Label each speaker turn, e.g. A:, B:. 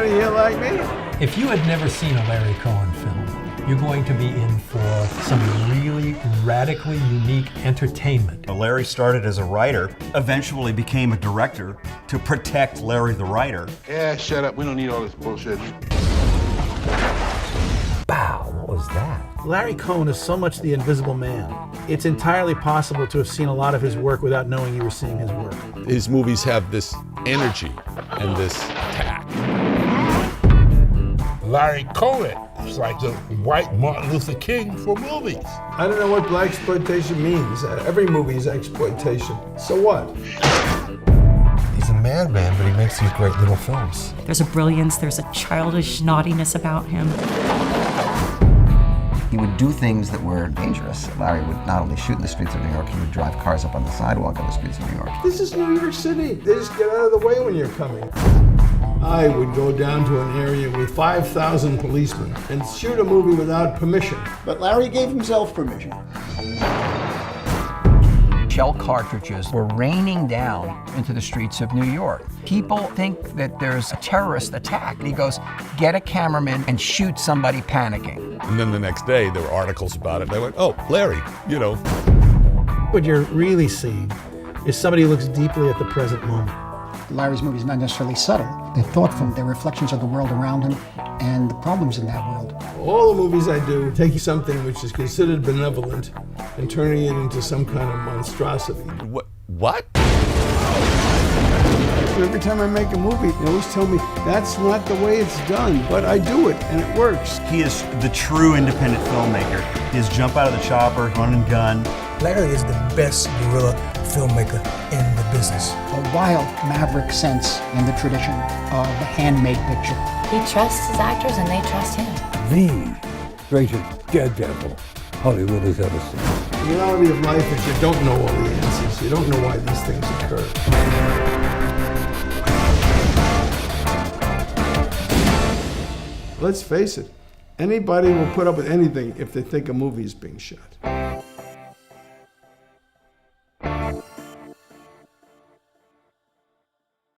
A: out of here like me.
B: If you had never seen a Larry Cohen film, you're going to be in for some really radically unique entertainment.
C: Larry started as a writer, eventually became a director to protect Larry the writer.
D: Yeah, shut up. We don't need all this bullshit.
E: Wow, what was that?
F: Larry Cohen is so much the invisible man. It's entirely possible to have seen a lot of his work without knowing you were seeing his work.
G: His movies have this energy and this tact.
D: Larry Cohen is like the white Martin Luther King for movies.
A: I don't know what blaxploitation means. Every movie is exploitation. So what?
E: He's a madman, but he makes these great little films.
H: There's a brilliance, there's a childish naughtiness about him.
I: He would do things that were dangerous. Larry would not only shoot in the streets of New York, he would drive cars up on the sidewalk on the streets of New York.
A: This is New York City. They just get out of the way when you're coming. I would go down to an area with 5,000 policemen and shoot a movie without permission.
J: But Larry gave himself permission.
K: Shell cartridges were raining down into the streets of New York. People think that there's a terrorist attack. And he goes, get a cameraman and shoot somebody panicking.
G: And then the next day, there were articles about it. And I went, oh, Larry, you know.
F: What you're really seeing is somebody who looks deeply at the present moment.
J: Larry's movies are not necessarily subtle. They're thoughtful. They're reflections of the world around him and the problems in that world.
A: All the movies I do take something which is considered benevolent and turning it into some kind of monstrosity.
G: What?
A: Every time I make a movie, they always tell me, that's not the way it's done, but I do it, and it works.
C: He is the true independent filmmaker. His jump out of the chopper, run and gun.
E: Larry is the best guerrilla filmmaker in the business.
J: A wild, maverick sense in the tradition of the handmade picture.
H: He trusts his actors and they trust him.
E: The greatest daredevil Hollywood has ever seen.
A: The reality of life is you don't know all the answers. You don't know why these things occur. Let's face it, anybody will put up with anything if they think a movie is being shot.